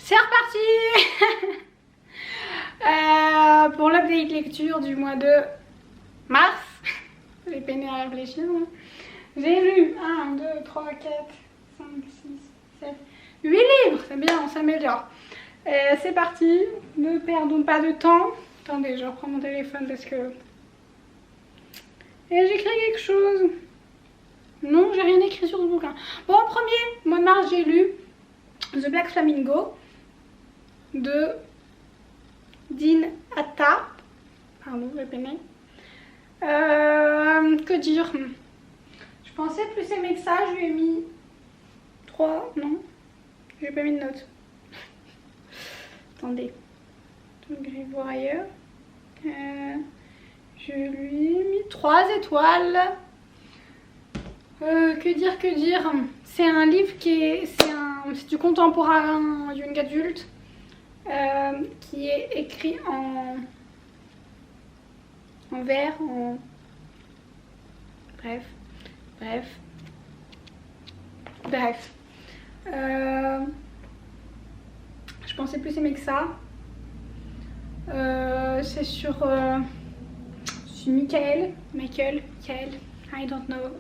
C'est reparti. Pour l'update lecture du mois de mars. J'ai peiné à réfléchir. J'ai lu 1, 2, 3, 4, 5, 6, 7, 8 livres. C'est bien, on s'améliore. C'est parti. Ne perdons pas de temps. Attendez, je reprends mon téléphone parce que... Et j'écris quelque chose. Non, j'ai rien écrit sur ce bouquin. Bon, en premier, mois de mars, j'ai lu The Black Flamingo de Dean Atta. Pardon, j'ai peiné. Que dire? Je pensais plus aimer que ça. Je lui ai mis 3. Non, j'ai pas mis de notes. Attendez. Donc, je vais voir ailleurs. Je lui ai mis 3 étoiles. Que dire? C'est un livre qui est... C'est du contemporain young adulte. Qui est écrit en vers, bref. Je pensais plus aimer que ça. C'est sur Michael, I don't know,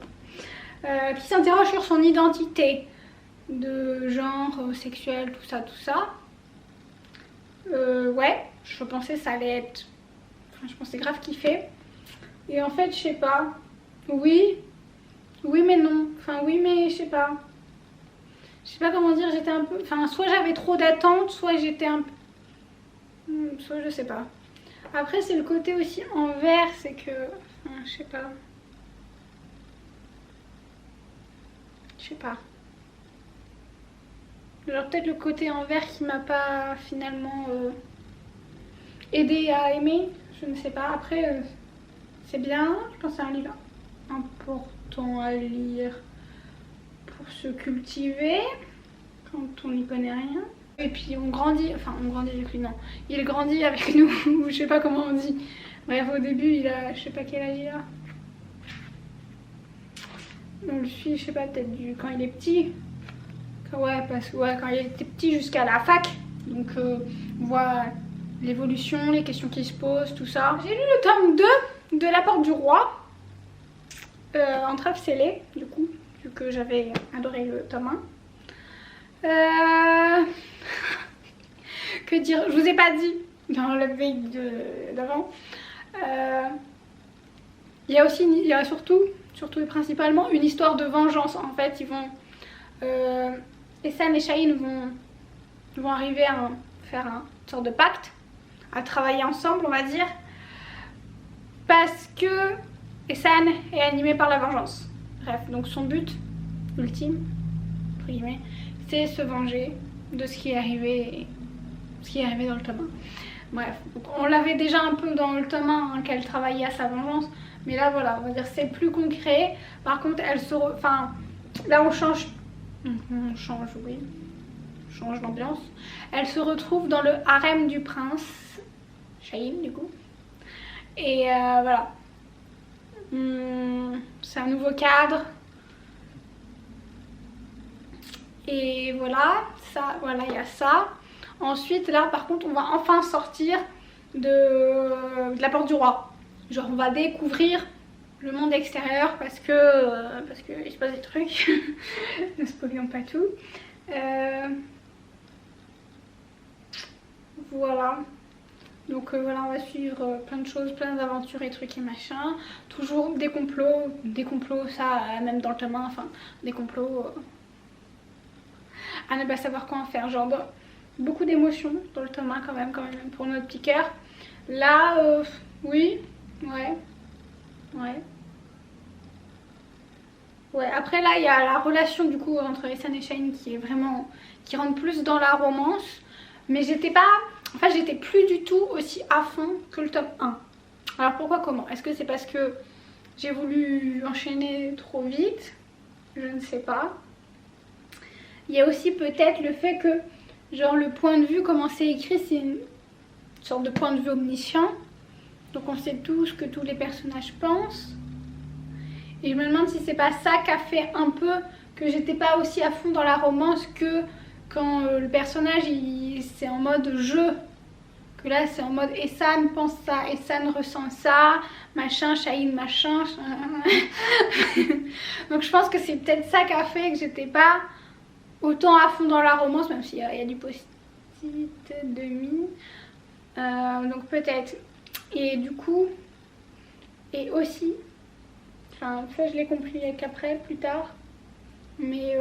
qui s'interroge sur son identité de genre, sexuel, tout ça. Ouais, je pensais ça allait être... Enfin, je pensais grave kiffer. Et en fait, je sais pas. Oui mais non. Enfin, oui mais je sais pas. Je sais pas comment dire, j'étais un peu... Enfin, soit j'avais trop d'attentes, soit j'étais un peu... Soit je sais pas. Après, c'est le côté aussi envers, c'est que... Enfin, je sais pas. Genre peut-être le côté envers qui m'a pas finalement aidé à aimer, je ne sais pas. Après c'est bien, je pense que c'est un livre important à lire pour se cultiver quand on n'y connaît rien. Et puis on grandit avec lui, non, il grandit avec nous, je sais pas comment on dit. Bref, au début il a, je sais pas quel âge il a. On le suit, je sais pas, peut-être quand il est petit. Ouais, parce que quand il était petit jusqu'à la fac, donc on voit l'évolution, les questions qui se posent, tout ça. J'ai lu le tome 2 de La Porte du Roi, en trêve scellée, du coup, vu que j'avais adoré le tome 1. Que dire? Je vous ai pas dit dans le vidéo d'avant. Il y a surtout et principalement une histoire de vengeance. En fait, ils vont... Ehsan et Shahin vont arriver à faire une sorte de pacte, à travailler ensemble, on va dire, parce que Ehsan est animé par la vengeance. Bref, donc son but ultime, entre guillemets, c'est se venger de ce qui est arrivé dans le tome 1. Bref, donc on l'avait déjà un peu dans le tome 1 qu'elle travaillait à sa vengeance, mais là voilà, on va dire c'est plus concret. Par contre, enfin, là on change d'ambiance. Elle se retrouve dans le harem du prince Shahin, du coup, et voilà. C'est un nouveau cadre, et voilà, il y a ça. Ensuite là par contre on va enfin sortir de la Porte du Roi. Genre on va découvrir le monde extérieur parce que il se passe des trucs. Ne spoilons pas tout. Voilà. Donc voilà, on va suivre plein de choses, plein d'aventures et trucs et machin. Toujours des complots, ça même dans le tome 1, enfin des complots à ne pas savoir quoi en faire. Genre beaucoup d'émotions dans le tome 1 quand même pour notre petit cœur. Là, oui, ouais. Après là il y a la relation du coup entre Ehsan et Shahin qui rentre plus dans la romance, mais j'étais plus du tout aussi à fond que le tome 1. Alors pourquoi, comment? Est-ce que c'est parce que j'ai voulu enchaîner trop vite? Je ne sais pas. Il y a aussi peut-être le fait que genre le point de vue, comment c'est écrit, c'est une sorte de point de vue omniscient, donc on sait tout ce que tous les personnages pensent. Et je me demande si c'est pas ça qui a fait un peu que j'étais pas aussi à fond dans la romance que quand le personnage c'est en mode jeu, que là c'est en mode Ehsan pense ça, Ehsan ressent ça, machin, Shaheen machin. Donc je pense que c'est peut-être ça qui a fait que j'étais pas autant à fond dans la romance, même s'il y a du post-it demi. Donc peut-être. Et du coup, et aussi, enfin ça je l'ai compris qu'après, plus tard, mais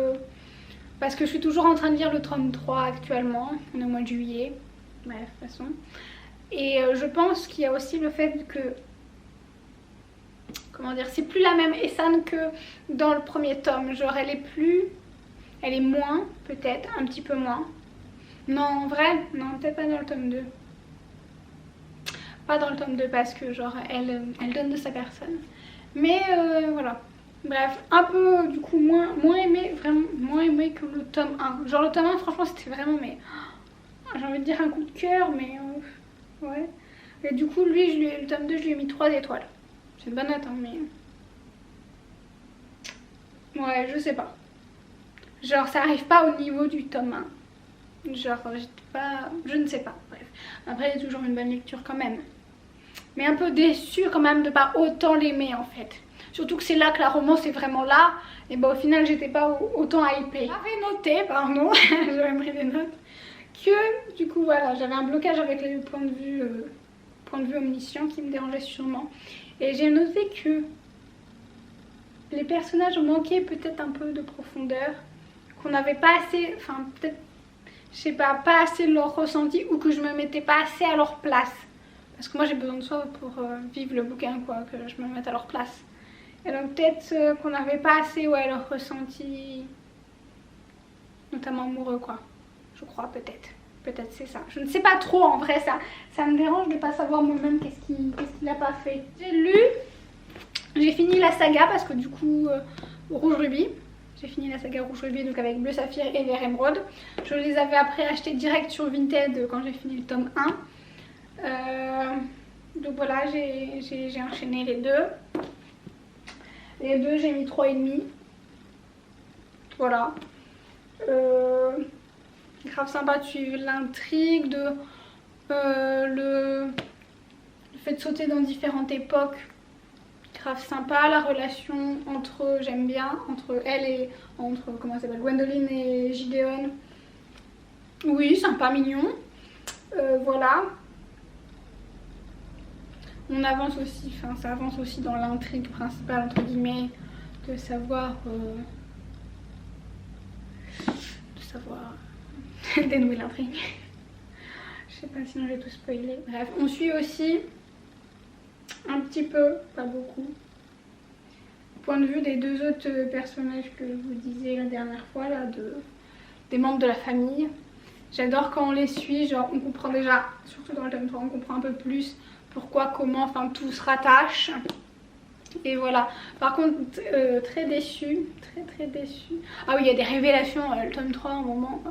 parce que je suis toujours en train de lire le tome 3 actuellement, on est au mois de juillet, bref, de toute façon. Et je pense qu'il y a aussi le fait que, comment dire, c'est plus la même Ehsan que dans le premier tome. Genre elle est moins, peut-être, un petit peu moins. Non, en vrai, non, peut-être pas dans le tome 2. Pas dans le tome 2 parce que genre elle donne de sa personne. Mais voilà. Bref, un peu du coup moins aimé, vraiment moins aimé que le tome 1. Genre le tome 1 franchement c'était vraiment, mais j'ai envie de dire un coup de cœur, mais ouais. Et du coup lui le tome 2 je lui ai mis 3 étoiles. C'est une bonne note hein, mais ouais je sais pas. Genre ça arrive pas au niveau du tome 1. Genre j'étais pas, je ne sais pas, bref. Après il y a toujours une bonne lecture quand même. Mais un peu déçue quand même de pas autant l'aimer en fait. Surtout que c'est là que la romance est vraiment là. Et bah au final j'étais pas autant hypée. J'avais noté, pardon, j'avais pris des notes, que du coup voilà, j'avais un blocage avec les points de vue omniscient qui me dérangeait sûrement. Et j'ai noté que les personnages manquaient peut-être un peu de profondeur. Qu'on n'avait pas assez, enfin peut-être, je sais pas assez de leur ressenti, ou que je me mettais pas assez à leur place. Parce que moi j'ai besoin de ça pour vivre le bouquin quoi, que je me mette à leur place. Et donc peut-être qu'on n'avait pas assez leur ressenti, notamment amoureux quoi. Je crois peut-être. Peut-être c'est ça. Je ne sais pas trop en vrai, ça me dérange de pas savoir moi-même qu'est-ce qu'il a pas fait. J'ai fini la saga parce que du coup Rouge Rubis. J'ai fini la saga Rouge Rubis donc avec Bleu Saphir et Vert Émeraude. Je les avais après achetés direct sur Vinted quand j'ai fini le tome 1. Donc voilà, j'ai enchaîné les deux. Les deux, j'ai mis 3,5. Voilà. Grave sympa de suivre l'intrigue, le fait de sauter dans différentes époques. Grave sympa, la relation entre, j'aime bien, entre elle et, comment elle s'appelle, Gwendoline et Gideon. Oui, sympa, mignon. Voilà. On avance aussi, enfin ça avance aussi dans l'intrigue principale entre guillemets, de savoir dénouer l'intrigue. Je sais pas sinon j'ai tout spoilé. Bref, on suit aussi un petit peu, pas beaucoup, point de vue des deux autres personnages que je vous disais la dernière fois là, des membres de la famille. J'adore quand on les suit, genre on comprend déjà, surtout dans le tome 3, on comprend un peu plus pourquoi, comment, enfin tout se rattache. Et voilà. Par contre, très déçue, très déçue. Ah oui, il y a des révélations, le tome 3 à un moment.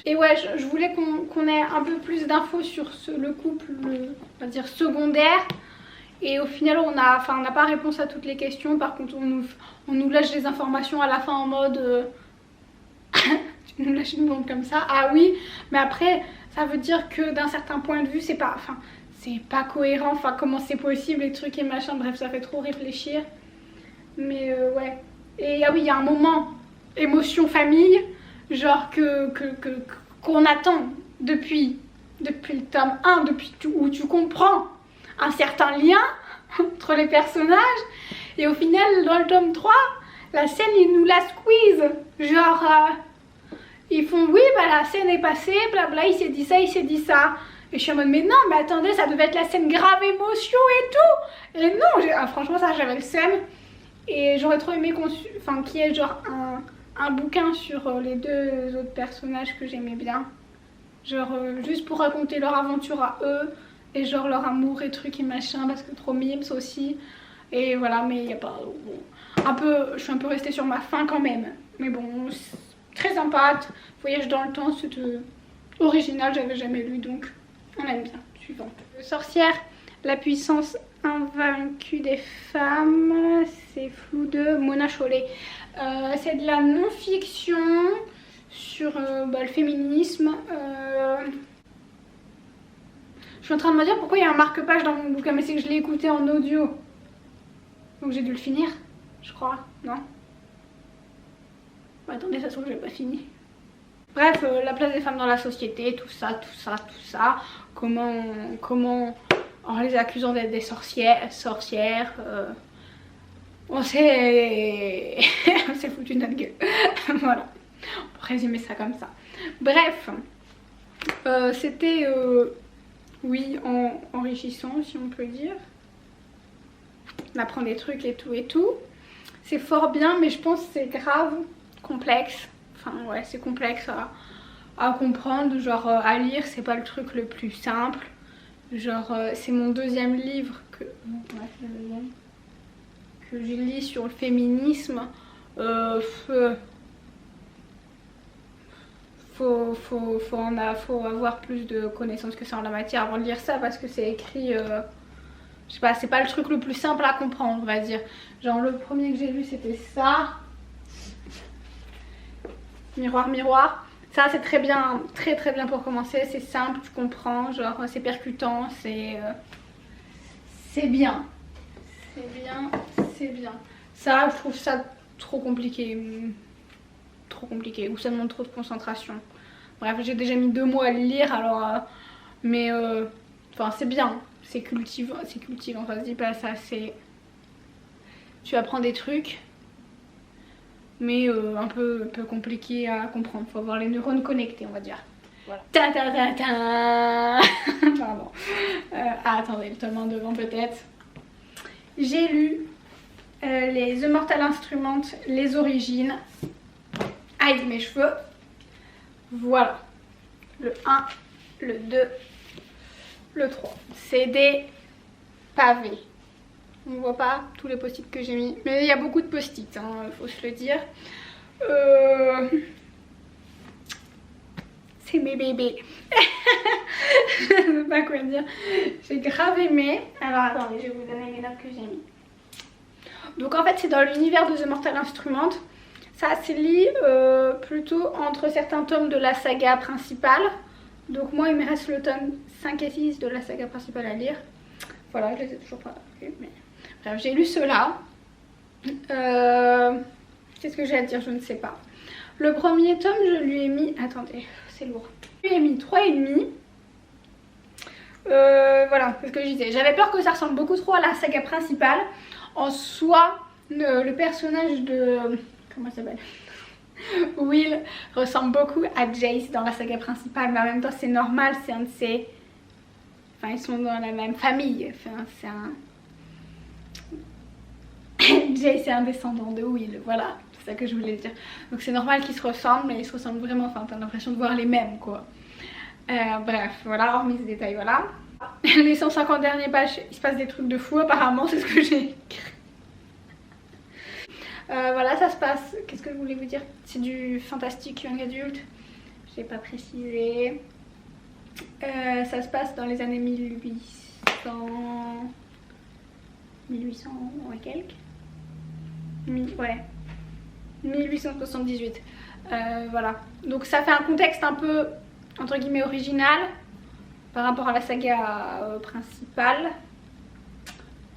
Et ouais, je voulais qu'on ait un peu plus d'infos sur le couple, on va dire secondaire. Et au final, on n'a pas réponse à toutes les questions. Par contre, on nous lâche des informations à la fin en mode... tu nous lâches une bombe comme ça. Ah oui, mais après, ça veut dire que d'un certain point de vue, c'est pas cohérent. Enfin, comment c'est possible, les trucs et machin. Bref, ça fait trop réfléchir. Mais ouais. Et ah oui, il y a un moment, émotion famille, genre qu'on attend depuis le tome 1, où tu comprends un certain lien entre les personnages. Et au final, dans le tome 3, la scène, ils nous la squeeze. Genre, ils font oui, bah la scène est passée, blabla, il s'est dit ça, il s'est dit ça. Et je suis en mode, mais non, mais attendez, ça devait être la scène grave émotion et tout. Et non, franchement, ça, j'avais le seum. Et j'aurais trop aimé qu'il y ait genre un bouquin sur les deux autres personnages que j'aimais bien. Genre, juste pour raconter leur aventure à eux. Et genre leur amour et trucs et machin, parce que trop mimes aussi. Et voilà, mais il n'y a pas... Bon, je suis un peu restée sur ma faim quand même. Mais bon, très sympa. Voyage dans le temps, c'était original, j'avais jamais lu, donc on aime bien. Suivante. Sorcière, la puissance invaincue des femmes, c'est flou de Mona Chollet. C'est de la non-fiction sur le féminisme. Je suis en train de me dire pourquoi il y a un marque-page dans mon bouquin, mais c'est que je l'ai écouté en audio. Donc j'ai dû le finir, je crois, non? Bon, attendez, ça se trouve que j'ai pas fini. Bref, la place des femmes dans la société, tout ça. Comment en les accusant d'être des sorcières, on s'est foutu de notre gueule. Voilà, on peut résumer ça comme ça. Bref, c'était, oui, enrichissant si on peut dire. On apprend des trucs et tout. C'est fort bien, mais je pense que c'est grave complexe. Enfin ouais, c'est complexe à comprendre, genre à lire, c'est pas le truc le plus simple. Genre c'est mon deuxième livre que je lis sur le féminisme. Faut avoir plus de connaissances que ça en la matière avant de lire ça, parce que c'est écrit, je sais pas, c'est pas le truc le plus simple à comprendre, on va dire. Genre le premier que j'ai lu c'était ça. Miroir, miroir. Ça c'est très bien pour commencer, c'est simple, tu comprends, genre c'est percutant, c'est bien. C'est bien. Ça, je trouve ça trop compliqué. Ou ça demande trop de concentration. Bref, j'ai déjà mis 2 mois à le lire, alors... enfin, c'est bien. C'est cultivant, ça se dit pas ça, c'est... Tu apprends des trucs, mais un peu compliqué à comprendre. Faut avoir les neurones connectés, on va dire. Voilà. Pardon. Attendez, le tome 1 devant peut-être. J'ai lu les The Mortal Instruments, les origines. Aïe, mes cheveux. Voilà. Le 1, le 2, le 3. C'est des pavés. On voit pas tous les post-it que j'ai mis. Mais il y a beaucoup de post-it, hein, faut se le dire. C'est mes bébés. Je ne sais pas quoi dire. J'ai grave aimé. Alors attendez, je vais vous donner les notes que j'ai mis. Donc en fait c'est dans l'univers de The Mortal Instruments. Ça se lit plutôt entre certains tomes de la saga principale. Donc moi il me reste le tome 5 et 6 de la saga principale à lire. Voilà, je les ai toujours pas lus, mais... Bref, j'ai lu ceux-là. Qu'est-ce que j'ai à dire? Je ne sais pas. Le premier tome, je lui ai mis... Attendez, c'est lourd. Je lui ai mis 3,5. Voilà, c'est ce que je disais. J'avais peur que ça ressemble beaucoup trop à la saga principale. En soi, le personnage de... Comment ça s'appelle? Will ressemble beaucoup à Jace dans la saga principale. Mais en même temps, c'est normal, c'est un de ses... Enfin, ils sont dans la même famille. Enfin, c'est un... Jace est un descendant de Will, voilà, c'est ça que je voulais dire. Donc c'est normal qu'ils se ressemblent, mais ils se ressemblent vraiment, enfin t'as l'impression de voir les mêmes quoi. Bref, voilà, hormis ce détail, voilà. Les 150 dernières pages, il se passe des trucs de fou apparemment, c'est ce que j'ai écrit. Voilà, ça se passe, qu'est-ce que je voulais vous dire? C'est du fantastique young adulte, j'ai pas précisé. Ça se passe dans les années 1800 et quelques. Ouais, 1878. Voilà, donc ça fait un contexte un peu entre guillemets original par rapport à la saga principale.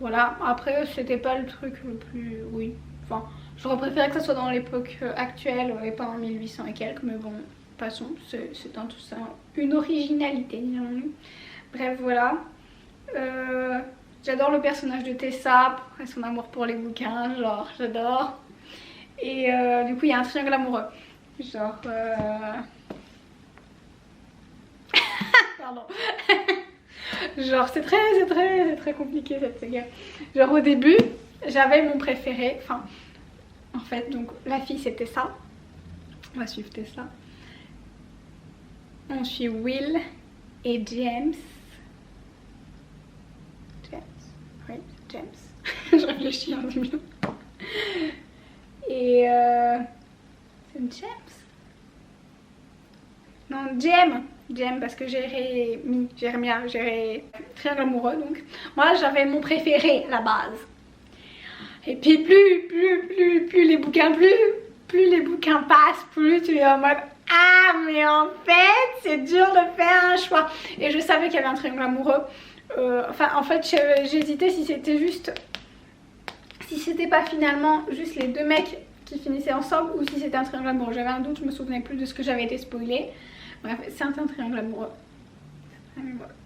Voilà, après c'était pas le truc le plus... Oui, enfin j'aurais préféré que ça soit dans l'époque actuelle et pas en 1800 et quelques, mais bon, passons, c'est dans tout ça une originalité, disons-nous. Bref, voilà. J'adore le personnage de Tessa et son amour pour les bouquins, genre j'adore. Et du coup il y a un triangle amoureux. Genre... Pardon. Genre c'est très compliqué cette saga. Genre au début j'avais mon préféré. Enfin en fait donc la fille c'était ça. On va suivre Tessa. On suit Will et James. Oui, James. Je réfléchis un peu mieux. Et c'est une James? Non, Jem parce que j'ai triangle amoureux donc. Moi j'avais mon préféré à la base. Et puis plus les bouquins passent, plus tu es en mode mais en fait c'est dur de faire un choix. Et je savais qu'il y avait un triangle amoureux. Enfin en fait j'hésitais si c'était juste, si c'était pas finalement juste les deux mecs qui finissaient ensemble ou si c'était un triangle amoureux. J'avais un doute, je me souvenais plus de ce que j'avais été spoilée. Bref, c'est un triangle amoureux.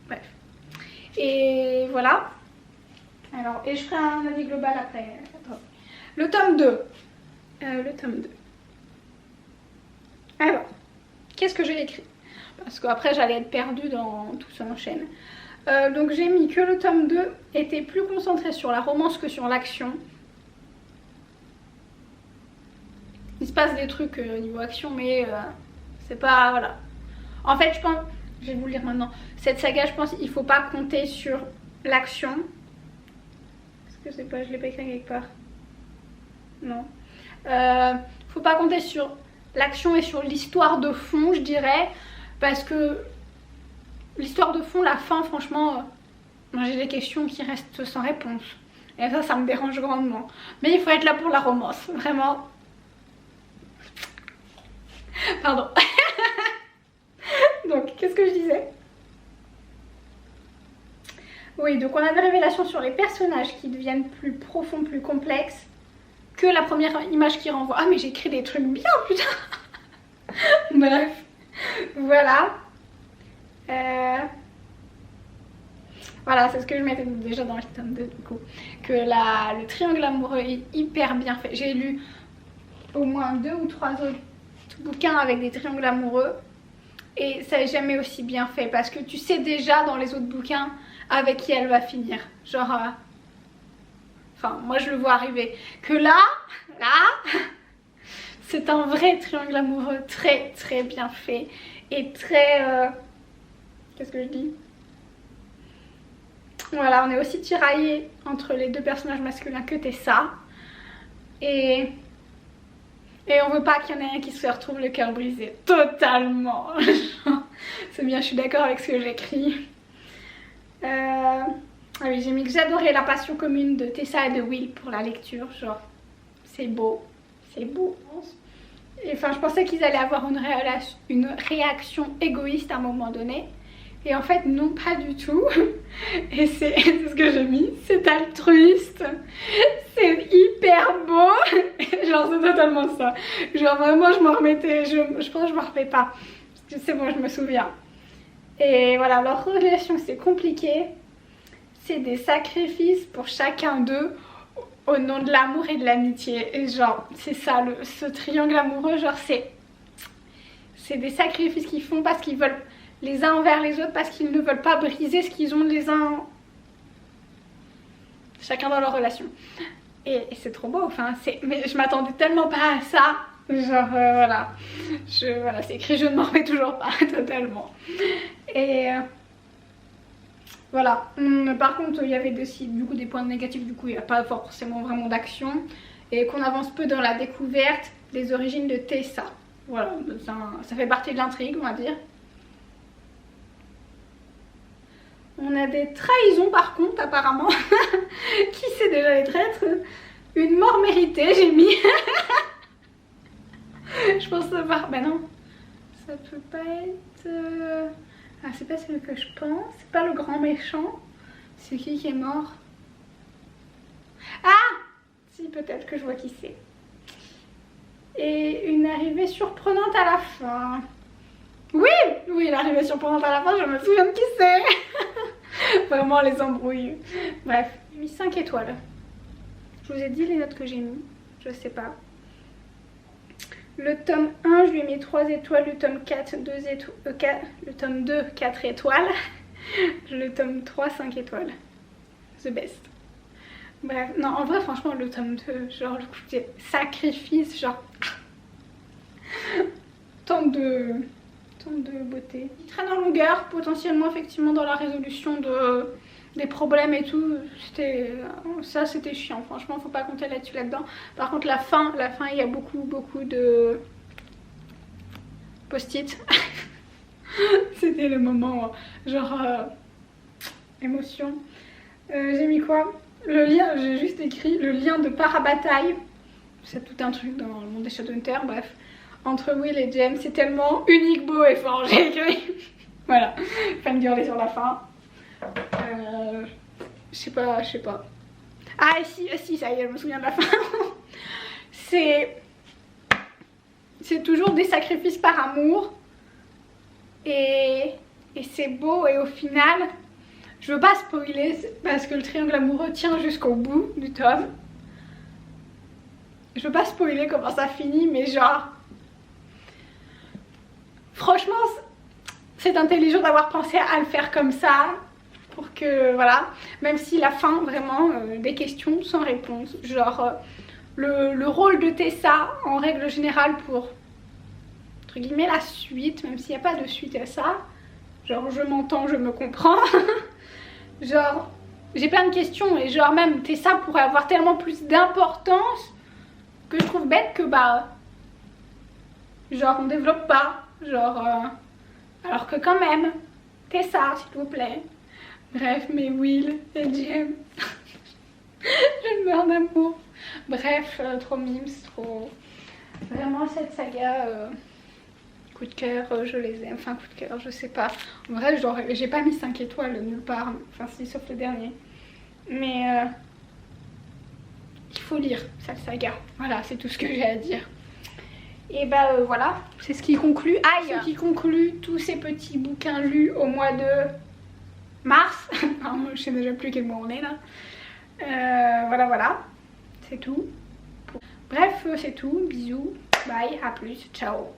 Bref. Et voilà. Alors, et je ferai un avis global après. Le tome 2. Le tome 2. Alors, qu'est-ce que j'ai écrit? Parce qu'après j'allais être perdue dans tout ça en chaîne. Donc j'ai mis que le tome 2 était plus concentré sur la romance que sur l'action. Il se passe des trucs niveau action, mais c'est pas... Voilà. En fait, je pense... Je vais vous le lire maintenant. Cette saga, je pense qu'il faut pas compter sur l'action. Est-ce que c'est pas... Je l'ai pas écrit quelque part. Non. Faut pas compter sur l'action et sur l'histoire de fond, je dirais. Parce que l'histoire de fond, la fin, franchement, j'ai des questions qui restent sans réponse. Et ça me dérange grandement. Mais il faut être là pour la romance, vraiment. Pardon. Donc, qu'est-ce que je disais? Oui, donc on a des révélations sur les personnages qui deviennent plus profonds, plus complexes que la première image qui renvoie. Ah, mais j'ai écrit des trucs bien, putain. Bref, voilà. Voilà, c'est ce que je mettais déjà dans le tome 2 du coup. Que le triangle amoureux est hyper bien fait. J'ai lu au moins 2 ou 3 autres bouquins avec des triangles amoureux. Et ça n'est jamais aussi bien fait. Parce que tu sais déjà dans les autres bouquins avec qui elle va finir. Genre... Enfin, moi je le vois arriver. Que là, c'est un vrai triangle amoureux très très bien fait. Et très... Qu'est-ce que je dis? Voilà, on est aussi tiraillé entre les deux personnages masculins que Tessa. Et on veut pas qu'il y en ait un qui se retrouve le cœur brisé. Totalement. C'est bien, je suis d'accord avec ce que j'écris. Ah oui, j'ai mis que j'adorais la passion commune de Tessa et de Will pour la lecture. Genre, c'est beau. C'est beau. Et enfin, je pensais qu'ils allaient avoir une réaction égoïste à un moment donné. Et en fait, non, pas du tout. Et c'est ce que j'ai mis. C'est altruiste. C'est hyper beau. Genre, c'est totalement ça. Genre, vraiment, je m'en remettais. Je pense que je m'en remets pas. Parce que c'est bon, je me souviens. Et voilà, leur relation, c'est compliqué. C'est des sacrifices pour chacun d'eux au nom de l'amour et de l'amitié. Et genre, c'est ça, ce triangle amoureux. Genre, c'est des sacrifices qu'ils font parce qu'ils veulent... les uns envers les autres parce qu'ils ne veulent pas briser ce qu'ils ont les uns chacun dans leur relation. Et c'est trop beau, enfin mais je m'attendais tellement pas à ça. Genre voilà. Voilà, c'est écrit, je ne m'en remets toujours pas totalement. Et voilà. Par contre il y avait aussi du coup des points négatifs, du coup il n'y a pas forcément vraiment d'action. Et qu'on avance peu dans la découverte des origines de Tessa. Voilà, ça fait partie de l'intrigue on va dire. On a des trahisons par contre apparemment. Qui c'est déjà les traîtres? Une mort méritée j'ai mis. Je pense pas... Ben non. Ça peut pas être... Ah c'est pas celui que je pense. C'est pas le grand méchant. C'est qui est mort? Ah si, peut-être que je vois qui c'est. Et une arrivée surprenante à la fin. Oui, l'arrivée surprenante à la fin, je me souviens de qui c'est. Vraiment les embrouilles. Bref, j'ai mis 5 étoiles. Je vous ai dit les notes que j'ai mis. Je sais pas. Le tome 1, je lui ai mis 3 étoiles. Le tome 4, 2 étoiles. Le tome 2, 4 étoiles. Le tome 3, 5 étoiles. The best. Bref, non, en vrai, franchement, le tome 2, genre, le coup, sacrifice, genre... tant de beauté. Il traîne en longueur, potentiellement effectivement dans la résolution des problèmes et tout. Ça c'était chiant, franchement faut pas compter là-dedans. Par contre la fin il y a beaucoup de post-it. C'était le moment genre émotion. J'ai mis quoi? Le lien, j'ai juste écrit le lien de parabataille. C'est tout un truc dans le monde des Shadowhunters, bref. entre Will et James, c'est tellement unique, beau et fort, j'ai écrit. Voilà, fan girlée sur la fin. Je sais pas. Ah si, ça y est, je me souviens de la fin. C'est toujours des sacrifices par amour. Et c'est beau, et au final, je veux pas spoiler parce que le triangle amoureux tient jusqu'au bout du tome. Je veux pas spoiler comment ça finit, mais genre... Franchement, c'est intelligent d'avoir pensé à le faire comme ça. Pour que, voilà, même si la fin, vraiment, des questions sans réponse. Genre, le rôle de Tessa, en règle générale, pour, entre guillemets, la suite, même s'il n'y a pas de suite à ça. Genre, je m'entends, je me comprends. Genre, j'ai plein de questions et genre même Tessa pourrait avoir tellement plus d'importance que je trouve bête que bah... Genre, on développe pas. Genre, alors que quand même, Tessa, s'il vous plaît. Bref, mais Will et James, je meurs d'amour. Bref, trop mimes, trop... Vraiment cette saga, coup de cœur, je les aime. Enfin, coup de cœur, je sais pas. En vrai, genre, j'ai pas mis 5 étoiles nulle part. Enfin, si, sauf le dernier. Mais il faut lire cette saga. Voilà, c'est tout ce que j'ai à dire. Et bah voilà, c'est ce qui conclut. Ce qui conclut tous ces petits bouquins lus au mois de mars. Non, je sais déjà plus quel mois on est là. Voilà, c'est tout. Bref, c'est tout. Bisous, bye, à plus, ciao.